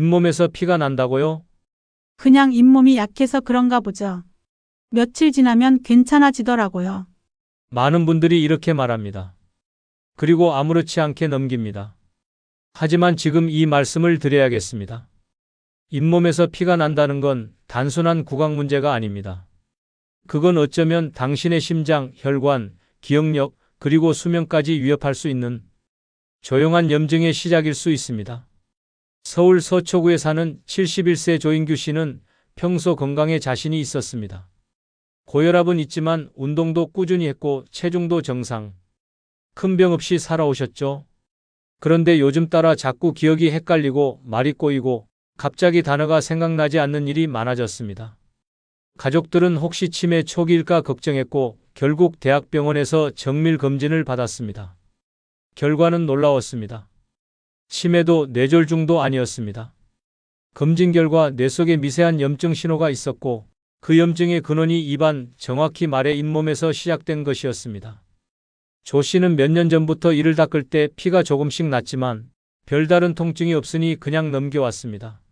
잇몸에서 피가 난다고요? 그냥 잇몸이 약해서 그런가 보죠. 며칠 지나면 괜찮아지더라고요. 많은 분들이 이렇게 말합니다. 그리고 아무렇지 않게 넘깁니다. 하지만 지금 이 말씀을 드려야겠습니다. 잇몸에서 피가 난다는 건 단순한 구강 문제가 아닙니다. 그건 어쩌면 당신의 심장, 혈관, 기억력, 그리고 수면까지 위협할 수 있는 조용한 염증의 시작일 수 있습니다. 서울 서초구에 사는 71세 조인규 씨는 평소 건강에 자신이 있었습니다. 고혈압은 있지만 운동도 꾸준히 했고 체중도 정상. 큰 병 없이 살아오셨죠. 그런데 요즘 따라 자꾸 기억이 헷갈리고 말이 꼬이고 갑자기 단어가 생각나지 않는 일이 많아졌습니다. 가족들은 혹시 치매 초기일까 걱정했고 결국 대학병원에서 정밀 검진을 받았습니다. 결과는 놀라웠습니다. 치매도 뇌졸중도 아니었습니다. 검진 결과 뇌 속에 미세한 염증 신호가 있었고 그 염증의 근원이 입안, 정확히 말해 잇몸에서 시작된 것이었습니다. 조 씨는 몇 년 전부터 이를 닦을 때 피가 조금씩 났지만 별다른 통증이 없으니 그냥 넘겨왔습니다.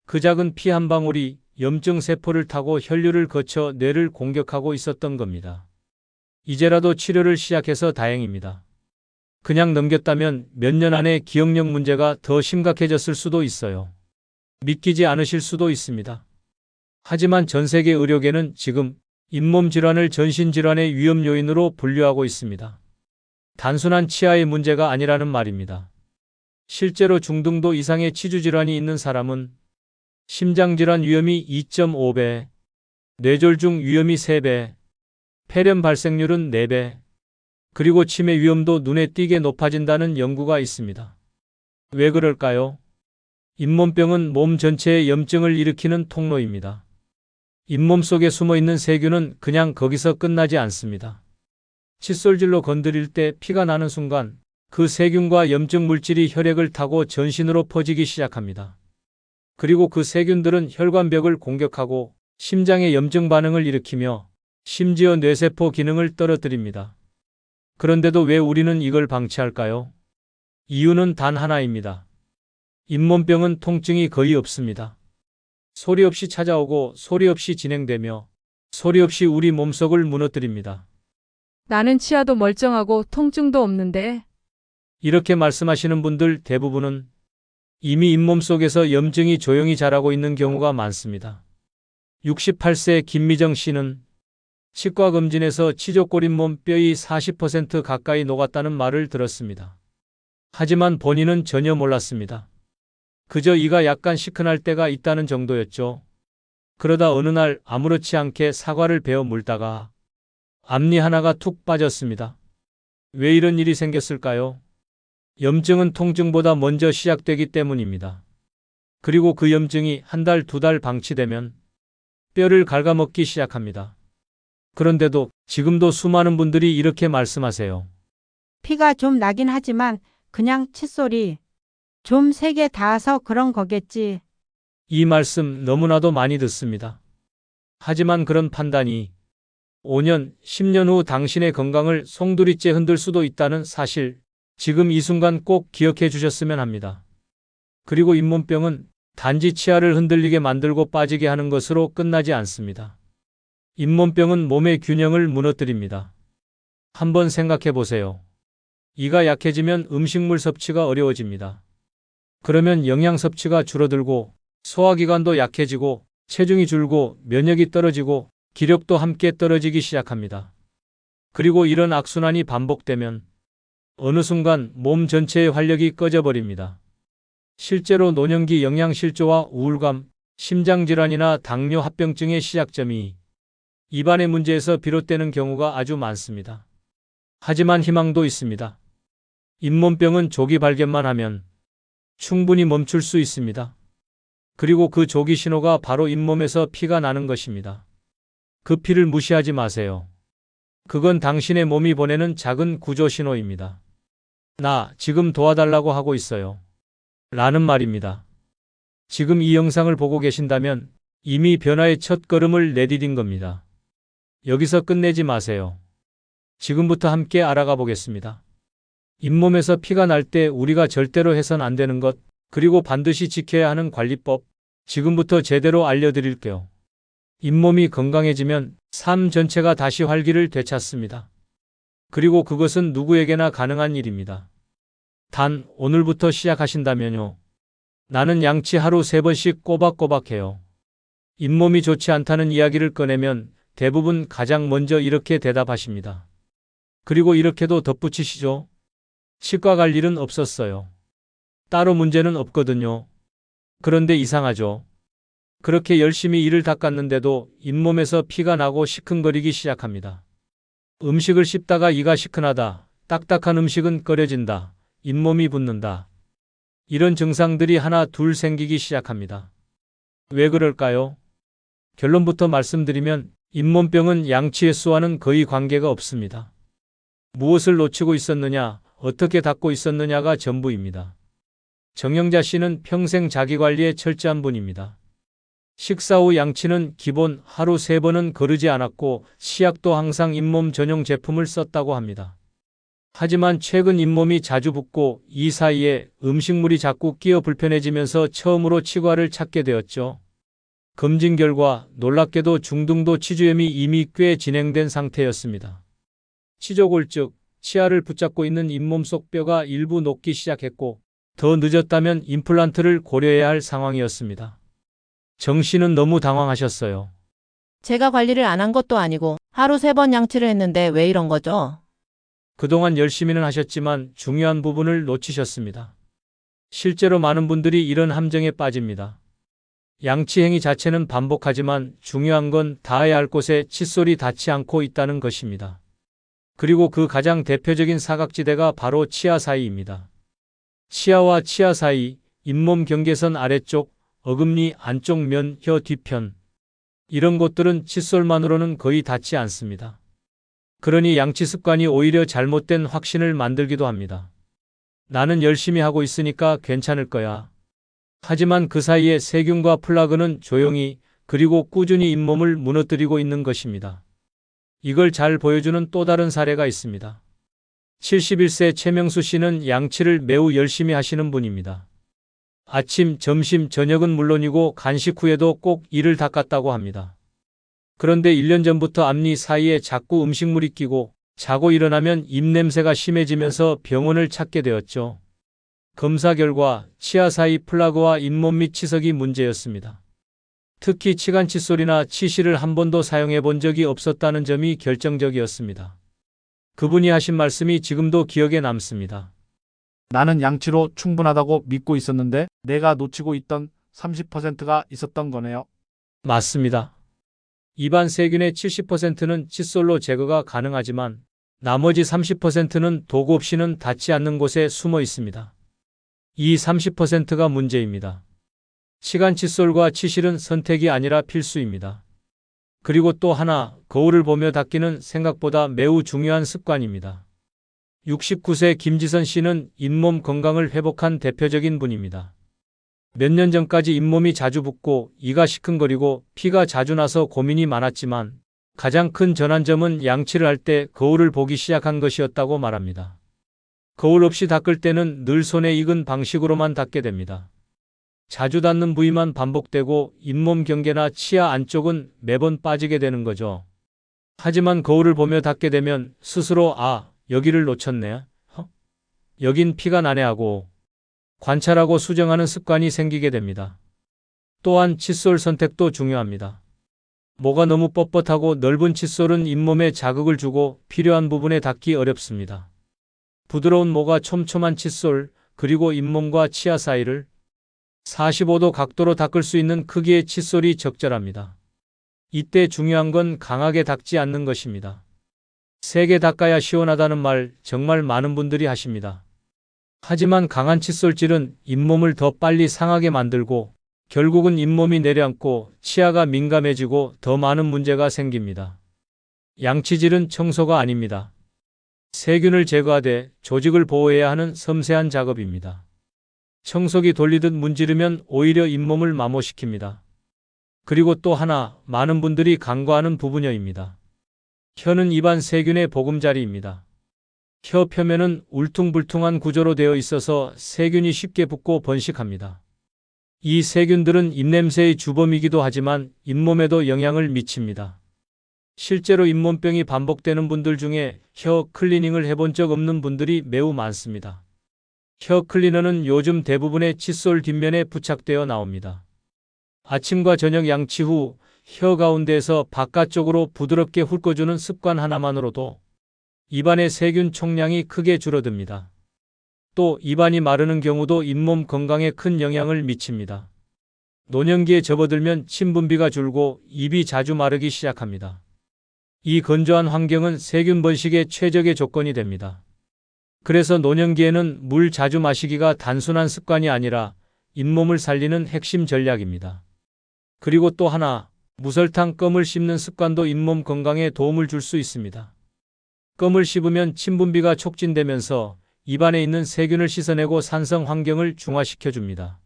그 작은 피 한 방울이 염증 세포를 타고 혈류를 거쳐 뇌를 공격하고 있었던 겁니다. 이제라도 치료를 시작해서 다행입니다. 그냥 넘겼다면 몇 년 안에 기억력 문제가 더 심각해졌을 수도 있어요. 믿기지 않으실 수도 있습니다. 하지만 전 세계 의료계는 지금 잇몸 질환을 전신질환의 위험 요인으로 분류하고 있습니다. 단순한 치아의 문제가 아니라는 말입니다. 실제로 중등도 이상의 치주질환이 있는 사람은 심장질환 위험이 2.5배, 뇌졸중 위험이 3배, 폐렴 발생률은 4배, 그리고 치매 위험도 눈에 띄게 높아진다는 연구가 있습니다. 왜 그럴까요? 잇몸병은 몸 전체에 염증을 일으키는 통로입니다. 잇몸 속에 숨어있는 세균은 그냥 거기서 끝나지 않습니다. 칫솔질로 건드릴 때 피가 나는 순간 그 세균과 염증 물질이 혈액을 타고 전신으로 퍼지기 시작합니다. 그리고 그 세균들은 혈관벽을 공격하고 심장의 염증 반응을 일으키며 심지어 뇌세포 기능을 떨어뜨립니다. 그런데도 왜 우리는 이걸 방치할까요? 이유는 단 하나입니다. 잇몸병은 통증이 거의 없습니다. 소리 없이 찾아오고 소리 없이 진행되며 소리 없이 우리 몸속을 무너뜨립니다. 나는 치아도 멀쩡하고 통증도 없는데. 이렇게 말씀하시는 분들 대부분은 이미 잇몸 속에서 염증이 조용히 자라고 있는 경우가 많습니다. 68세 김미정 씨는 치과 검진에서 치조골 잇몸 뼈의 40% 가까이 녹았다는 말을 들었습니다. 하지만 본인은 전혀 몰랐습니다. 그저 이가 약간 시큰할 때가 있다는 정도였죠. 그러다 어느 날 아무렇지 않게 사과를 베어 물다가 앞니 하나가 툭 빠졌습니다. 왜 이런 일이 생겼을까요? 염증은 통증보다 먼저 시작되기 때문입니다. 그리고 그 염증이 한 달, 두 달 방치되면 뼈를 갉아먹기 시작합니다. 그런데도 지금도 수많은 분들이 이렇게 말씀하세요. 피가 좀 나긴 하지만 그냥 칫솔이 좀 세게 닿아서 그런 거겠지. 이 말씀 너무나도 많이 듣습니다. 하지만 그런 판단이 5년, 10년 후 당신의 건강을 송두리째 흔들 수도 있다는 사실, 지금 이 순간 꼭 기억해 주셨으면 합니다. 그리고 잇몸병은 단지 치아를 흔들리게 만들고 빠지게 하는 것으로 끝나지 않습니다. 잇몸병은 몸의 균형을 무너뜨립니다. 한번 생각해 보세요. 이가 약해지면 음식물 섭취가 어려워집니다. 그러면 영양 섭취가 줄어들고 소화기관도 약해지고 체중이 줄고 면역이 떨어지고 기력도 함께 떨어지기 시작합니다. 그리고 이런 악순환이 반복되면 어느 순간 몸 전체의 활력이 꺼져버립니다. 실제로 노년기 영양실조와 우울감, 심장질환이나 당뇨 합병증의 시작점이 입안의 문제에서 비롯되는 경우가 아주 많습니다. 하지만 희망도 있습니다. 잇몸병은 조기 발견만 하면 충분히 멈출 수 있습니다. 그리고 그 조기 신호가 바로 잇몸에서 피가 나는 것입니다. 그 피를 무시하지 마세요. 그건 당신의 몸이 보내는 작은 구조 신호입니다. 나 지금 도와달라고 하고 있어요. 라는 말입니다. 지금 이 영상을 보고 계신다면 이미 변화의 첫 걸음을 내디딘 겁니다. 여기서 끝내지 마세요. 지금부터 함께 알아가 보겠습니다. 잇몸에서 피가 날 때 우리가 절대로 해선 안 되는 것, 그리고 반드시 지켜야 하는 관리법, 지금부터 제대로 알려드릴게요. 잇몸이 건강해지면 삶 전체가 다시 활기를 되찾습니다. 그리고 그것은 누구에게나 가능한 일입니다. 단, 오늘부터 시작하신다면요. 나는 양치 하루 3번씩 꼬박꼬박 해요. 잇몸이 좋지 않다는 이야기를 꺼내면 대부분 가장 먼저 이렇게 대답하십니다. 그리고 이렇게도 덧붙이시죠. 치과 갈 일은 없었어요. 따로 문제는 없거든요. 그런데 이상하죠. 그렇게 열심히 이를 닦았는데도 잇몸에서 피가 나고 시큰거리기 시작합니다. 음식을 씹다가 이가 시큰하다, 딱딱한 음식은 꺼려진다, 잇몸이 붓는다. 이런 증상들이 하나 둘 생기기 시작합니다. 왜 그럴까요? 결론부터 말씀드리면 잇몸병은 양치 횟수와는 거의 관계가 없습니다. 무엇을 놓치고 있었느냐, 어떻게 닦고 있었느냐가 전부입니다. 정영자 씨는 평생 자기관리에 철저한 분입니다. 식사 후 양치는 기본 하루 3번은 거르지 않았고 치약도 항상 잇몸 전용 제품을 썼다고 합니다. 하지만 최근 잇몸이 자주 붓고 이 사이에 음식물이 자꾸 끼어 불편해지면서 처음으로 치과를 찾게 되었죠. 검진 결과 놀랍게도 중등도 치주염이 이미 꽤 진행된 상태였습니다. 치조골 즉 치아를 붙잡고 있는 잇몸 속 뼈가 일부 녹기 시작했고 더 늦었다면 임플란트를 고려해야 할 상황이었습니다. 정 씨는 너무 당황하셨어요. 제가 관리를 안 한 것도 아니고 하루 3번 양치를 했는데 왜 이런 거죠? 그동안 열심히는 하셨지만 중요한 부분을 놓치셨습니다. 실제로 많은 분들이 이런 함정에 빠집니다. 양치 행위 자체는 반복하지만 중요한 건 닿아야 할 곳에 칫솔이 닿지 않고 있다는 것입니다. 그리고 그 가장 대표적인 사각지대가 바로 치아 사이입니다. 치아와 치아 사이, 잇몸 경계선 아래쪽, 어금니 안쪽 면, 혀 뒤편. 이런 곳들은 칫솔만으로는 거의 닿지 않습니다. 그러니 양치 습관이 오히려 잘못된 확신을 만들기도 합니다. 나는 열심히 하고 있으니까 괜찮을 거야. 하지만 그 사이에 세균과 플라그는 조용히 그리고 꾸준히 잇몸을 무너뜨리고 있는 것입니다. 이걸 잘 보여주는 또 다른 사례가 있습니다. 71세 최명수 씨는 양치를 매우 열심히 하시는 분입니다. 아침, 점심, 저녁은 물론이고 간식 후에도 꼭 이를 닦았다고 합니다. 그런데 1년 전부터 앞니 사이에 자꾸 음식물이 끼고 자고 일어나면 입냄새가 심해지면서 병원을 찾게 되었죠. 검사 결과 치아 사이 플라그와 잇몸 및 치석이 문제였습니다. 특히 치간 칫솔이나 치실을 한 번도 사용해 본 적이 없었다는 점이 결정적이었습니다. 그분이 하신 말씀이 지금도 기억에 남습니다. 나는 양치로 충분하다고 믿고 있었는데 내가 놓치고 있던 30%가 있었던 거네요. 맞습니다. 입안 세균의 70%는 칫솔로 제거가 가능하지만 나머지 30%는 도구 없이는 닿지 않는 곳에 숨어 있습니다. 이 30%가 문제입니다. 치간 칫솔과 치실은 선택이 아니라 필수입니다. 그리고 또 하나, 거울을 보며 닦기는 생각보다 매우 중요한 습관입니다. 69세 김지선 씨는 잇몸 건강을 회복한 대표적인 분입니다. 몇 년 전까지 잇몸이 자주 붓고 이가 시큰거리고 피가 자주 나서 고민이 많았지만 가장 큰 전환점은 양치를 할 때 거울을 보기 시작한 것이었다고 말합니다. 거울 없이 닦을 때는 늘 손에 익은 방식으로만 닦게 됩니다. 자주 닿는 부위만 반복되고 잇몸 경계나 치아 안쪽은 매번 빠지게 되는 거죠. 하지만 거울을 보며 닦게 되면 스스로 여기를 놓쳤네. 여긴 피가 나네 하고 관찰하고 수정하는 습관이 생기게 됩니다. 또한 칫솔 선택도 중요합니다. 모가 너무 뻣뻣하고 넓은 칫솔은 잇몸에 자극을 주고 필요한 부분에 닿기 어렵습니다. 부드러운 모가 촘촘한 칫솔, 그리고 잇몸과 치아 사이를 45도 각도로 닦을 수 있는 크기의 칫솔이 적절합니다. 이때 중요한 건 강하게 닦지 않는 것입니다. 세게 닦아야 시원하다는 말 정말 많은 분들이 하십니다. 하지만 강한 칫솔질은 잇몸을 더 빨리 상하게 만들고 결국은 잇몸이 내려앉고 치아가 민감해지고 더 많은 문제가 생깁니다. 양치질은 청소가 아닙니다. 세균을 제거하되 조직을 보호해야 하는 섬세한 작업입니다. 청소기 돌리듯 문지르면 오히려 잇몸을 마모시킵니다. 그리고 또 하나, 많은 분들이 간과하는 부분여입니다. 혀는 입안 세균의 보금자리입니다. 혀 표면은 울퉁불퉁한 구조로 되어 있어서 세균이 쉽게 붙고 번식합니다. 이 세균들은 입냄새의 주범이기도 하지만 잇몸에도 영향을 미칩니다. 실제로 잇몸병이 반복되는 분들 중에 혀 클리닝을 해본 적 없는 분들이 매우 많습니다. 혀 클리너는 요즘 대부분의 칫솔 뒷면에 부착되어 나옵니다. 아침과 저녁 양치 후 혀 가운데에서 바깥쪽으로 부드럽게 훑어주는 습관 하나만으로도 입안의 세균 총량이 크게 줄어듭니다. 또 입안이 마르는 경우도 잇몸 건강에 큰 영향을 미칩니다. 노년기에 접어들면 침 분비가 줄고 입이 자주 마르기 시작합니다. 이 건조한 환경은 세균 번식의 최적의 조건이 됩니다. 그래서 노년기에는 물 자주 마시기가 단순한 습관이 아니라 잇몸을 살리는 핵심 전략입니다. 그리고 또 하나, 무설탕 껌을 씹는 습관도 잇몸 건강에 도움을 줄 수 있습니다. 껌을 씹으면 침 분비가 촉진되면서 입안에 있는 세균을 씻어내고 산성 환경을 중화시켜줍니다.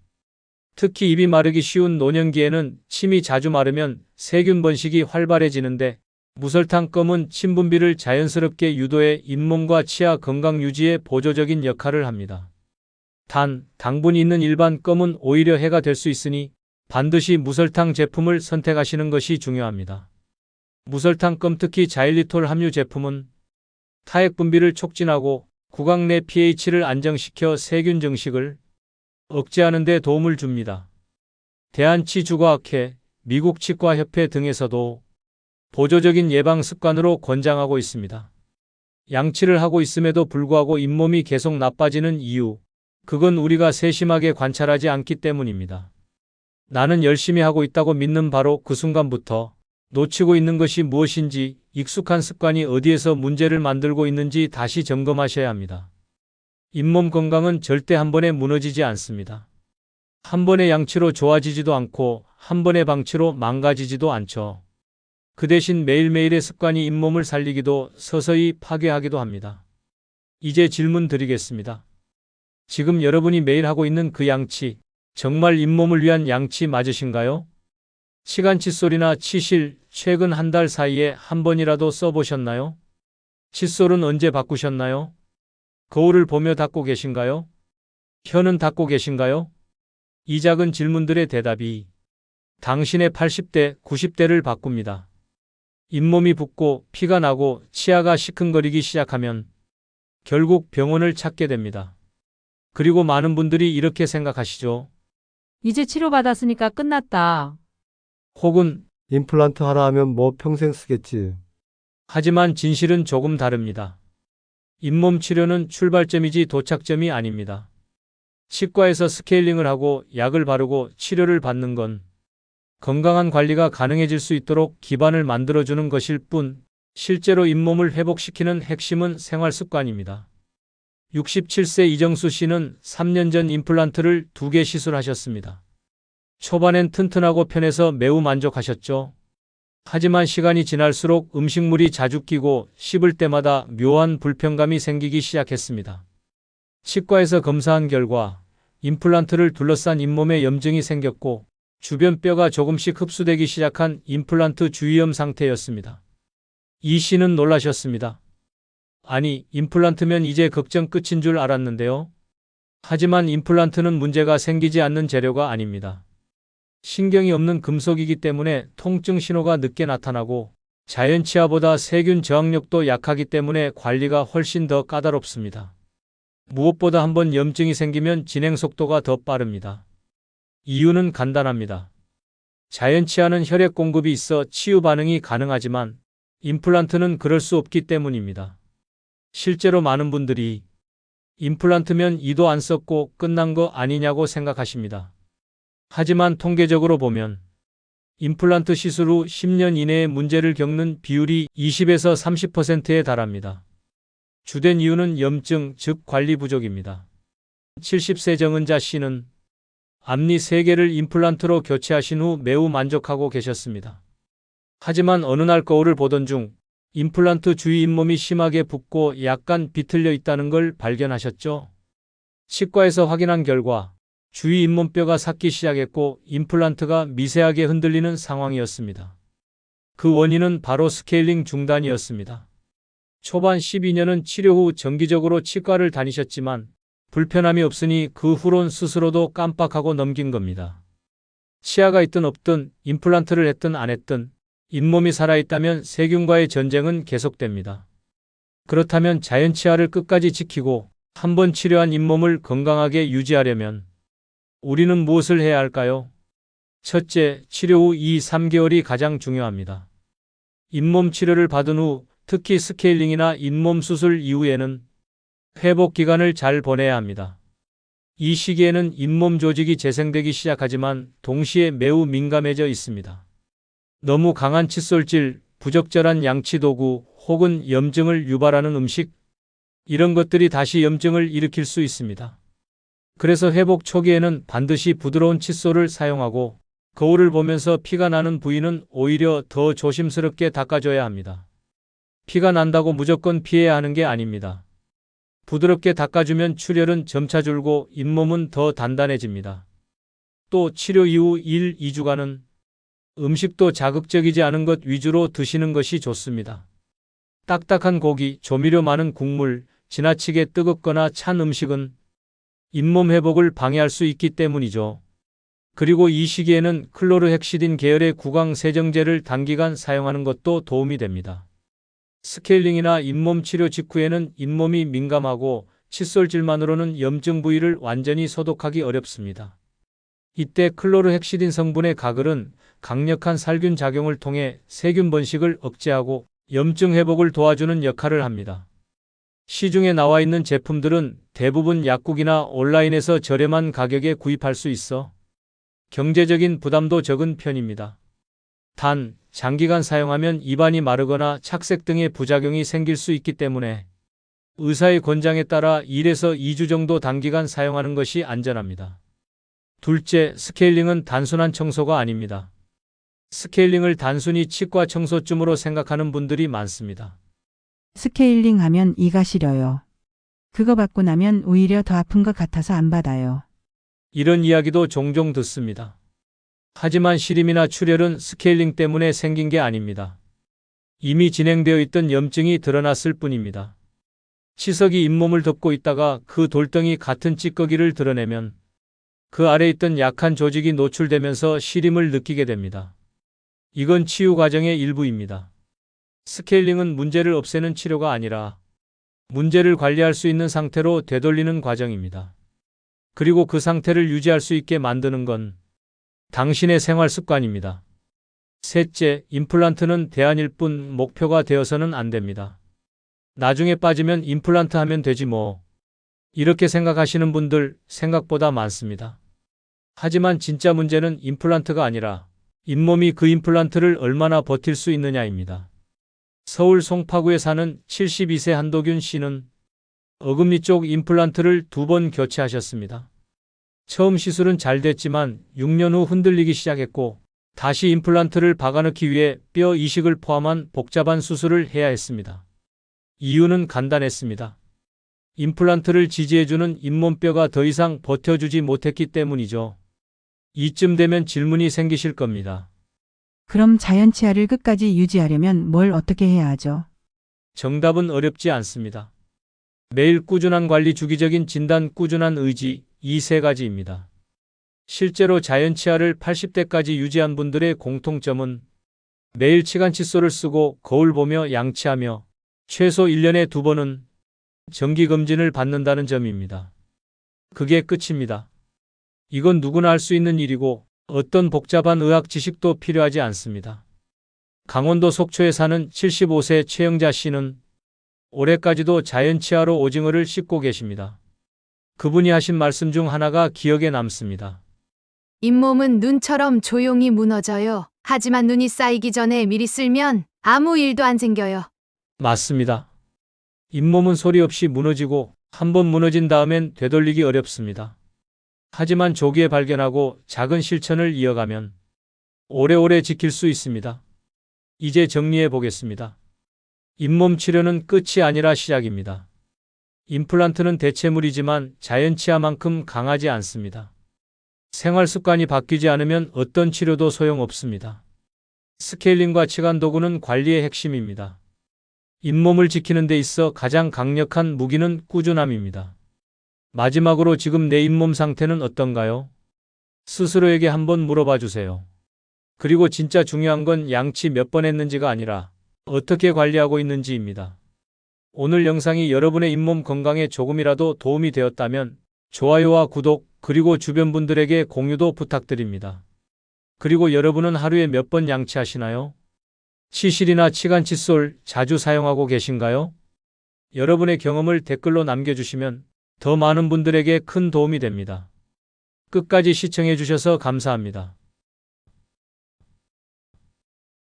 특히 입이 마르기 쉬운 노년기에는 침이 자주 마르면 세균 번식이 활발해지는데 무설탕 껌은 침 분비를 자연스럽게 유도해 잇몸과 치아 건강 유지에 보조적인 역할을 합니다. 단, 당분이 있는 일반 껌은 오히려 해가 될 수 있으니 반드시 무설탕 제품을 선택하시는 것이 중요합니다. 무설탕 껌 특히 자일리톨 함유 제품은 타액 분비를 촉진하고 구강 내 pH를 안정시켜 세균 증식을 억제하는 데 도움을 줍니다. 대한치주과학회, 미국 치과협회 등에서도 보조적인 예방 습관으로 권장하고 있습니다. 양치를 하고 있음에도 불구하고 잇몸이 계속 나빠지는 이유, 그건 우리가 세심하게 관찰하지 않기 때문입니다. 나는 열심히 하고 있다고 믿는 바로 그 순간부터 놓치고 있는 것이 무엇인지, 익숙한 습관이 어디에서 문제를 만들고 있는지 다시 점검하셔야 합니다. 잇몸 건강은 절대 한 번에 무너지지 않습니다. 한 번의 양치로 좋아지지도 않고 한 번의 방치로 망가지지도 않죠. 그 대신 매일매일의 습관이 잇몸을 살리기도 서서히 파괴하기도 합니다. 이제 질문 드리겠습니다. 지금 여러분이 매일 하고 있는 그 양치, 정말 잇몸을 위한 양치 맞으신가요? 치간 칫솔이나 치실, 최근 한 달 사이에 한 번이라도 써보셨나요? 칫솔은 언제 바꾸셨나요? 거울을 보며 닦고 계신가요? 혀는 닦고 계신가요? 이 작은 질문들의 대답이 당신의 80대, 90대를 바꿉니다. 잇몸이 붓고 피가 나고 치아가 시큰거리기 시작하면 결국 병원을 찾게 됩니다. 그리고 많은 분들이 이렇게 생각하시죠. 이제 치료받았으니까 끝났다. 혹은 임플란트 하나 하면 뭐 평생 쓰겠지. 하지만 진실은 조금 다릅니다. 잇몸 치료는 출발점이지 도착점이 아닙니다. 치과에서 스케일링을 하고 약을 바르고 치료를 받는 건 건강한 관리가 가능해질 수 있도록 기반을 만들어주는 것일 뿐, 실제로 잇몸을 회복시키는 핵심은 생활 습관입니다. 67세 이정수 씨는 3년 전 임플란트를 2개 시술하셨습니다. 초반엔 튼튼하고 편해서 매우 만족하셨죠. 하지만 시간이 지날수록 음식물이 자주 끼고 씹을 때마다 묘한 불편감이 생기기 시작했습니다. 치과에서 검사한 결과 임플란트를 둘러싼 잇몸에 염증이 생겼고 주변 뼈가 조금씩 흡수되기 시작한 임플란트 주위염 상태였습니다. 이 씨는 놀라셨습니다. 아니, 임플란트면 이제 걱정 끝인 줄 알았는데요. 하지만 임플란트는 문제가 생기지 않는 재료가 아닙니다. 신경이 없는 금속이기 때문에 통증 신호가 늦게 나타나고 자연 치아보다 세균 저항력도 약하기 때문에 관리가 훨씬 더 까다롭습니다. 무엇보다 한번 염증이 생기면 진행 속도가 더 빠릅니다. 이유는 간단합니다. 자연 치아는 혈액 공급이 있어 치유 반응이 가능하지만 임플란트는 그럴 수 없기 때문입니다. 실제로 많은 분들이 임플란트면 이도 안 썼고 끝난 거 아니냐고 생각하십니다. 하지만 통계적으로 보면 임플란트 시술 후 10년 이내에 문제를 겪는 비율이 20에서 30%에 달합니다. 주된 이유는 염증, 즉 관리 부족입니다. 70세 정은자 씨는 앞니 3개를 임플란트로 교체하신 후 매우 만족하고 계셨습니다. 하지만 어느 날 거울을 보던 중 임플란트 주위 잇몸이 심하게 붓고 약간 비틀려 있다는 걸 발견하셨죠. 치과에서 확인한 결과 주위 잇몸뼈가 삭기 시작했고 임플란트가 미세하게 흔들리는 상황이었습니다. 그 원인은 바로 스케일링 중단이었습니다. 초반 12년은 치료 후 정기적으로 치과를 다니셨지만 불편함이 없으니 그 후론 스스로도 깜빡하고 넘긴 겁니다. 치아가 있든 없든 임플란트를 했든 안 했든 잇몸이 살아있다면 세균과의 전쟁은 계속됩니다. 그렇다면 자연치아를 끝까지 지키고 한번 치료한 잇몸을 건강하게 유지하려면 우리는 무엇을 해야 할까요? 첫째, 치료 후 2~3개월이 가장 중요합니다. 잇몸 치료를 받은 후 특히 스케일링이나 잇몸 수술 이후에는 회복 기간을 잘 보내야 합니다. 이 시기에는 잇몸 조직이 재생되기 시작하지만 동시에 매우 민감해져 있습니다. 너무 강한 칫솔질, 부적절한 양치 도구 혹은 염증을 유발하는 음식, 이런 것들이 다시 염증을 일으킬 수 있습니다. 그래서 회복 초기에는 반드시 부드러운 칫솔을 사용하고 거울을 보면서 피가 나는 부위는 오히려 더 조심스럽게 닦아줘야 합니다. 피가 난다고 무조건 피해야 하는 게 아닙니다. 부드럽게 닦아주면 출혈은 점차 줄고 잇몸은 더 단단해집니다. 또 치료 이후 1~2주간은 음식도 자극적이지 않은 것 위주로 드시는 것이 좋습니다. 딱딱한 고기, 조미료 많은 국물, 지나치게 뜨겁거나 찬 음식은 잇몸 회복을 방해할 수 있기 때문이죠. 그리고 이 시기에는 클로르헥시딘 계열의 구강 세정제를 단기간 사용하는 것도 도움이 됩니다. 스케일링이나 잇몸 치료 직후에는 잇몸이 민감하고 칫솔질만으로는 염증 부위를 완전히 소독하기 어렵습니다. 이때 클로르헥시딘 성분의 가글은 강력한 살균 작용을 통해 세균 번식을 억제하고 염증 회복을 도와주는 역할을 합니다. 시중에 나와 있는 제품들은 대부분 약국이나 온라인에서 저렴한 가격에 구입할 수 있어 경제적인 부담도 적은 편입니다. 단, 장기간 사용하면 입안이 마르거나 착색 등의 부작용이 생길 수 있기 때문에 의사의 권장에 따라 1~2주 정도 단기간 사용하는 것이 안전합니다. 둘째, 스케일링은 단순한 청소가 아닙니다. 스케일링을 단순히 치과 청소쯤으로 생각하는 분들이 많습니다. 스케일링 하면 이가 시려요. 그거 받고 나면 오히려 더 아픈 것 같아서 안 받아요. 이런 이야기도 종종 듣습니다. 하지만 시림이나 출혈은 스케일링 때문에 생긴 게 아닙니다. 이미 진행되어 있던 염증이 드러났을 뿐입니다. 치석이 잇몸을 덮고 있다가 그 돌덩이 같은 찌꺼기를 드러내면 그 아래 있던 약한 조직이 노출되면서 시림을 느끼게 됩니다. 이건 치유 과정의 일부입니다. 스케일링은 문제를 없애는 치료가 아니라 문제를 관리할 수 있는 상태로 되돌리는 과정입니다. 그리고 그 상태를 유지할 수 있게 만드는 건 당신의 생활 습관입니다. 셋째, 임플란트는 대안일 뿐 목표가 되어서는 안 됩니다. 나중에 빠지면 임플란트 하면 되지 뭐. 이렇게 생각하시는 분들 생각보다 많습니다. 하지만 진짜 문제는 임플란트가 아니라 잇몸이 그 임플란트를 얼마나 버틸 수 있느냐입니다. 서울 송파구에 사는 72세 한도균 씨는 어금니 쪽 임플란트를 2번 교체하셨습니다. 처음 시술은 잘 됐지만 6년 후 흔들리기 시작했고 다시 임플란트를 박아넣기 위해 뼈 이식을 포함한 복잡한 수술을 해야 했습니다. 이유는 간단했습니다. 임플란트를 지지해주는 잇몸뼈가 더 이상 버텨주지 못했기 때문이죠. 이쯤 되면 질문이 생기실 겁니다. 그럼 자연치아를 끝까지 유지하려면 뭘 어떻게 해야 하죠? 정답은 어렵지 않습니다. 매일 꾸준한 관리, 주기적인 진단, 꾸준한 의지, 이 3가지입니다. 실제로 자연치아를 80대까지 유지한 분들의 공통점은 매일 치간 칫솔을 쓰고 거울 보며 양치하며 최소 1년에 2번은 정기검진을 받는다는 점입니다. 그게 끝입니다. 이건 누구나 할 수 있는 일이고 어떤 복잡한 의학 지식도 필요하지 않습니다. 강원도 속초에 사는 75세 최영자 씨는 올해까지도 자연치아로 오징어를 씻고 계십니다. 그분이 하신 말씀 중 하나가 기억에 남습니다. 잇몸은 눈처럼 조용히 무너져요. 하지만 눈이 쌓이기 전에 미리 쓸면 아무 일도 안 생겨요. 맞습니다. 잇몸은 소리 없이 무너지고 한번 무너진 다음엔 되돌리기 어렵습니다. 하지만 조기에 발견하고 작은 실천을 이어가면 오래오래 지킬 수 있습니다. 이제 정리해 보겠습니다. 잇몸 치료는 끝이 아니라 시작입니다. 임플란트는 대체물이지만 자연치아만큼 강하지 않습니다. 생활 습관이 바뀌지 않으면 어떤 치료도 소용없습니다. 스케일링과 치간 도구는 관리의 핵심입니다. 잇몸을 지키는 데 있어 가장 강력한 무기는 꾸준함입니다. 마지막으로 지금 내 잇몸 상태는 어떤가요? 스스로에게 한번 물어봐 주세요. 그리고 진짜 중요한 건 양치 몇 번 했는지가 아니라 어떻게 관리하고 있는지입니다. 오늘 영상이 여러분의 잇몸 건강에 조금이라도 도움이 되었다면 좋아요와 구독, 그리고 주변 분들에게 공유도 부탁드립니다. 그리고 여러분은 하루에 몇 번 양치하시나요? 치실이나 치간 칫솔 자주 사용하고 계신가요? 여러분의 경험을 댓글로 남겨주시면 더 많은 분들에게 큰 도움이 됩니다. 끝까지 시청해 주셔서 감사합니다.